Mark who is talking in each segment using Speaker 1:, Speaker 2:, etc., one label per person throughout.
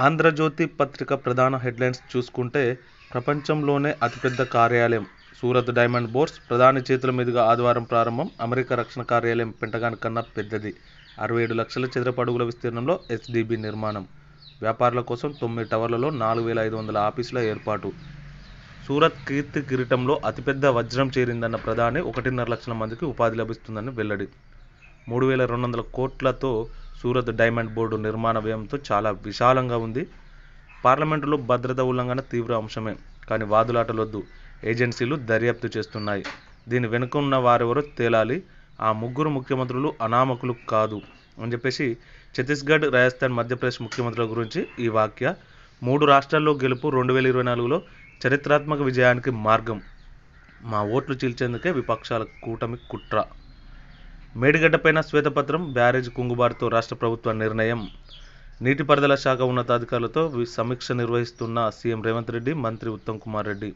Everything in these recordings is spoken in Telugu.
Speaker 1: ఆంధ్రజ్యోతి పత్రిక ప్రధాన హెడ్లైన్స్ చూసుకుంటే, ప్రపంచంలోనే అతిపెద్ద కార్యాలయం సూరత్ డైమండ్ బోర్స్ ప్రధాని చేతుల మీదుగా ఆదివారం ప్రారంభం. అమెరికా రక్షణ కార్యాలయం పెంటగాన్ కన్నా పెద్దది. 67 లక్షల చదరపు అడుగుల విస్తీర్ణంలో ఎస్డీబీ నిర్మాణం. వ్యాపారుల కోసం 9 టవర్లలో 4500 ఆఫీసుల ఏర్పాటు. సూరత్ కీర్తి కిరీటంలో అతిపెద్ద వజ్రం చేరిందన్న ప్రధాని 1.5 లక్షల మందికి ఉపాధి లభిస్తుందని వెల్లడి. 3200 కోట్లతో సూరత్ డైమండ్ బోర్డు నిర్మాణ వ్యయంతో చాలా విశాలంగా ఉంది. పార్లమెంటులో భద్రత ఉల్లంఘన తీవ్ర అంశమే, కానీ వాదులాటలొద్దు. ఏజెన్సీలు దర్యాప్తు చేస్తున్నాయి. దీని వెనుక ఉన్న వారెవరో తేలాలి. ఆ ముగ్గురు ముఖ్యమంత్రులు అనామకులు కాదు అని చెప్పేసి ఛత్తీస్గఢ్, రాజస్థాన్, మధ్యప్రదేశ్ ముఖ్యమంత్రుల గురించి ఈ వ్యాఖ్య. 3 రాష్ట్రాల్లో గెలుపు 2024లో చరిత్రాత్మక విజయానికి మార్గం. మా ఓట్లు చీల్చేందుకే విపక్షాల కూటమి కుట్ర. మేడిగడ్డపైన శ్వేతపత్రం, బ్యారేజ్ కుంగుబాటుతో రాష్ట్ర ప్రభుత్వ నిర్ణయం. నీటిపారుదల శాఖ ఉన్నతాధికారులతో సమీక్ష నిర్వహిస్తున్న సీఎం రేవంత్ రెడ్డి, మంత్రి ఉత్తమ్ కుమార్ రెడ్డి.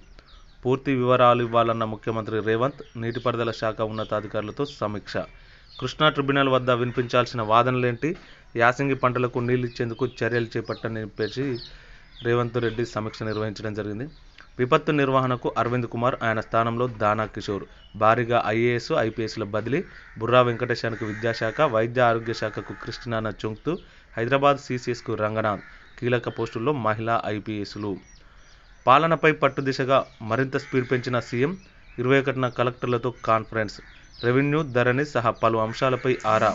Speaker 1: పూర్తి వివరాలు ఇవ్వాలన్న ముఖ్యమంత్రి రేవంత్, నీటిపారుదల శాఖ ఉన్నతాధికారులతో సమీక్ష. కృష్ణా ట్రిబ్యునల్ వద్ద వినిపించాల్సిన వాదనలేంటి, యాసంగి పంటలకు నీళ్లిచ్చేందుకు చర్యలు చేపట్టని చెప్పేసి రేవంత్ రెడ్డి సమీక్ష నిర్వహించడం జరిగింది. విపత్తు నిర్వహణకు అరవింద్ కుమార్, ఆయన స్థానంలో దానా కిషోర్. భారీగా ఐఏఎస్, ఐపీఎస్ల బదిలీ. బుర్రా వెంకటేశానికి విద్యాశాఖ, వైద్య ఆరోగ్య శాఖకు క్రిస్టినానా చొంక్తు, హైదరాబాద్ సీసీఎస్కు రంగనాథ్. కీలక పోస్టుల్లో మహిళా ఐపీఎస్లు. పాలనపై పట్టు దిశగా మరింత స్పీడ్ పెంచిన సీఎం. 21న కలెక్టర్లతో కాన్ఫరెన్స్. రెవెన్యూ, ధరణి సహా పలు అంశాలపై ఆరా.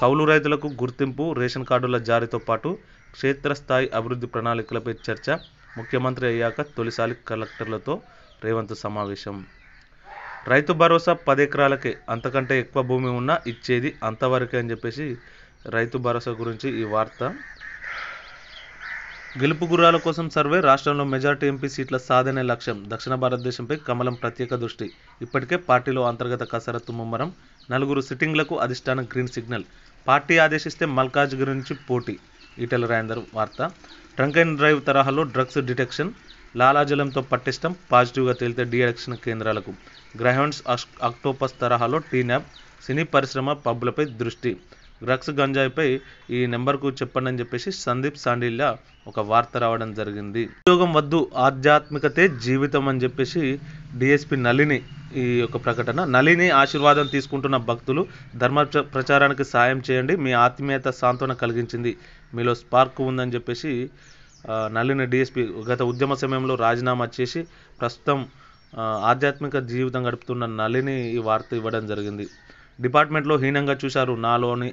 Speaker 1: కౌలు రైతులకు గుర్తింపు, రేషన్ కార్డుల జారీతో పాటు క్షేత్రస్థాయి అభివృద్ధి ప్రణాళికలపై చర్చ. ముఖ్యమంత్రి అయ్యాక తొలిసారి కలెక్టర్లతో రేవంత్ సమావేశం. రైతు భరోసా 10 ఎకరాలకే, అంతకంటే ఎక్కువ భూమి ఉన్నా ఇచ్చేది అంతవరకే అని చెప్పేసి రైతు భరోసా గురించి ఈ వార్త. గెలుపు గుర్రాల కోసం సర్వే. రాష్ట్రంలో మెజార్టీ ఎంపీ సీట్ల సాధనే లక్ష్యం. దక్షిణ భారతదేశంపై కమలం ప్రత్యేక దృష్టి. ఇప్పటికే పార్టీలో అంతర్గత కసరత్తు ముమ్మరం. 4 సిట్టింగ్లకు అధిష్టానం గ్రీన్ సిగ్నల్. పార్టీ ఆదేశిస్తే మల్కాజ్గిరి నుంచి పోటీ. ఈటెల రాజేందర్ వార్త. డ్రంక్ అండ్ డ్రైవ్ తరహాలో డ్రగ్స్ డిటెక్షన్. లాలాజలంతో పట్టిష్టం, పాజిటివ్గా తేలితే డీఅడిక్షన్ కేంద్రాలకు. గ్రహౌండ్స్, ఆక్టోపస్ తరహాలో టీనాప్. సినీ పరిశ్రమ, పబ్బులపై దృష్టి. డ్రగ్స్, గంజాయిపై ఈ నెంబర్కు చెప్పండి అని చెప్పేసి సందీప్ సాండిల్య ఒక వార్త రావడం జరిగింది. ఉద్యోగం వద్దు, ఆధ్యాత్మికతే జీవితం అని చెప్పేసి డిఎస్పీ నళిని ఈ యొక్క ప్రకటన. నళిని ఆశీర్వాదం తీసుకుంటున్న భక్తులు, ధర్మ ప్రచారానికి సాయం చేయండి, మీ ఆత్మీయత సాంత్వన కలిగించింది, మీలో స్పార్క్ ఉందని చెప్పేసి నళిని డిఎస్పీ గత ఉద్యమ సమయంలో రాజీనామా చేసి ప్రస్తుతం ఆధ్యాత్మిక జీవితం గడుపుతున్న నళిని ఈ వార్త ఇవ్వడం జరిగింది. డిపార్ట్మెంట్లో హీనంగా చూశారు, నాలోని